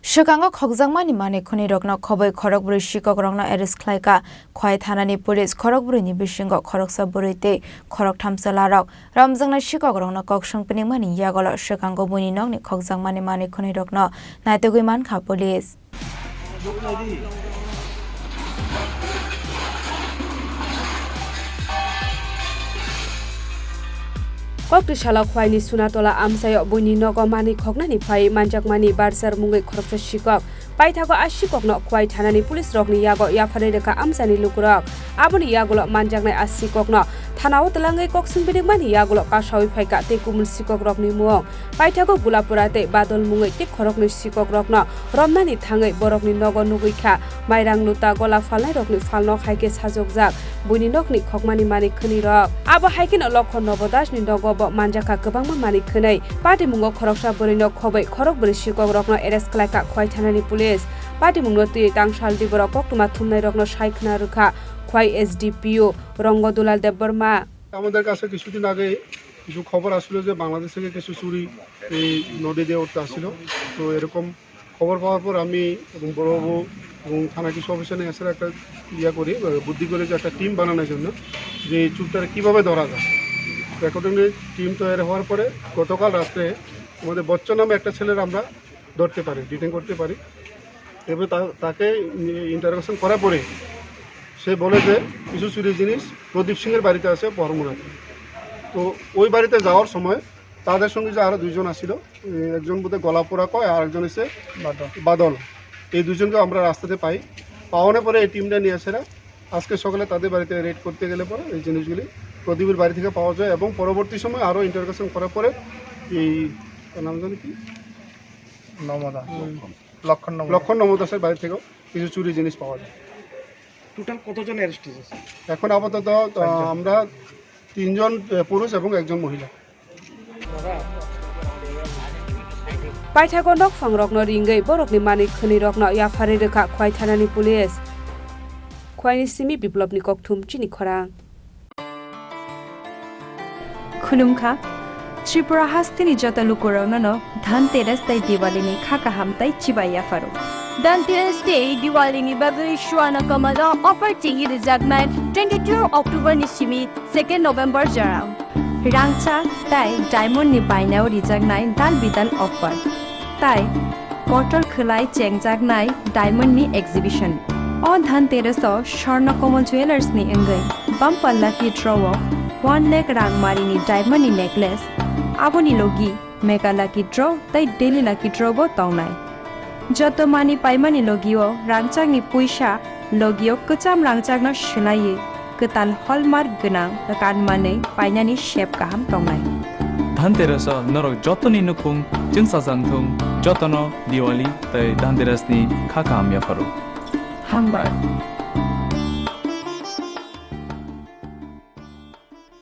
Swkango Khokjakmani mani khoni Rokno Khobwi Khorokbwrwi Sikok Rokno arrest KhlaikhaThanani police Khorokbwrwi ni bisingo Khorokbwrwi te Khorok thamsalarok ramjangna Sikok Rokno koksongpini mani yagolo Swkango buni nokni Khokjakmani mani khoni Rokno naitogui mankha police Kokti shala khwaini sunatola amsayo buni nogo mani khoknani phai manjakmani barsar mungai khoroksa Sikok paithago a Sikokno KhlaikhaThanani police rokni yago yafare reka amsani lukurok aboni yagolo manjaknai a Sikokno thanao tlangai koksungbinik mani yagolo kasawi phaika te kumun Sikok rokni muong paithago Gulapura te badol mungai te khorokni Sikok rokno romnani thangai borokni nogo nuguikha mairang luta gola falnai rokni falno khaike sajogjak buni nokni khokmani mani khani rok abo haikin lokhon nobodas ni nogo manjaka gobangma mani khonai party mungo Khorokbwrwi Khobwi Khorokbwrwi Sikok rokno arrest KhlaikhaThanani police party mungo tui tangsal diboro koktuma thumnai rokno saikna rukha khwai SDPO রঙ্গদুলাল Debbarma আমাদের কাছে কিছুদিন আগে কিছু খবর আসলো যে বাংলাদেশ থেকে কিছু চুরি এই নদী দিয়ে উঠতে আসছিল তো এরকম খবর পাওয়ার পর আমি এবং বড়বাবু এবং থানা কৃষি অফিসারে এসে একটা করি বুদ্ধি করে যে একটা টিম বানানোর জন্য যে এই চুরটাকে কীভাবে ধরা যায় অ্যাকর্ডিংলি টিম তৈরি হওয়ার পরে গতকাল রাত্রে আমাদের বচ্চন নামে একটা ছেলের আমরা ধরতে পারি ডিটেইন করতে পারি এবার তাকে ইন্টারোগেশন করার পরে সে বলে যে কিছু চুরি জিনিস প্রদীপ সিংয়ের বাড়িতে আছে পরমুরাতে তো ওই বাড়িতে যাওয়ার সময় তাদের সঙ্গে যে আরও দুইজন আসছিল একজন বোধহয় গলাপোড়া কয় আর একজন এসে বাদল এই দুজনকে আমরা রাস্তাতে পাওয়ানোর পরে এই টিমটা নিয়ে আসেরা আজকে সকালে তাদের বাড়িতে রেড করতে গেলে পরে এই জিনিসগুলি প্রদীপের বাড়ি থেকে পাওয়া যায় এবং পরবর্তী সময় আরও ইন্টারোগেশন করার পরে এই নাম জানি কি লক্ষণ নমদাসের বাড়ি থেকেও কিছু চুরি জিনিস পাওয়া যায় টোটাল কতজন অ্যারেস্ট হয়েছে এখন আপাতত আমরা 3 জন পুরুষ এবং 1 জন মহিলা পাইথাগো নক ফাংরকনো রিঙ্গৈ বরকনি মানিক খনি রকনো ইয়াফারে রেখা KhlaikhaThanani পুলিশ খয়নি সিমি বিপ্লবনি ককথুম চিনি খরাং खुलुमखा त्रिपुरा हास्तिनि जता लुकुरावनो धनतेरस तै दिवालीनि खाका हामताइ चिबाया फारो धनतेरस डे दिवालीनि बागै शुआना कमला अफर चिंगि रिजागनाय 22 अक्टोबर नि सिमि 2 नोभेम्बर जराव रांचा ताइ डायमंड नि बायनाव रिजागनाय दाल बिदाल अफर ताइ कटर खलाय चेंगजागनाय डायमंड नि एक्जिबिशन अ धनतेरस स्वर्ण कमल ज्वेलर्स नि अंगै बमपल्ला की ड्रॉव 1 लाख रांगमारिनि डायमंड नि नेकलेस आबोनि लोगी मेगा लाकी ड्र ताइ डेली लाकी ड्र बो ताउनाय जतो मानि पाइमानि लोगियो रांचांनि पैसा लोगियो कचाम रांचांनो शिलायै कताल हलमार्क गोनां कानमानै पाइनानि शेप गाहाम ताउनाय धनतेरस नरक जतनि नुखुं जिंसाजांथुं जतनो दिवाली तै धनतेरसनि खाका हामया फारो हामबाय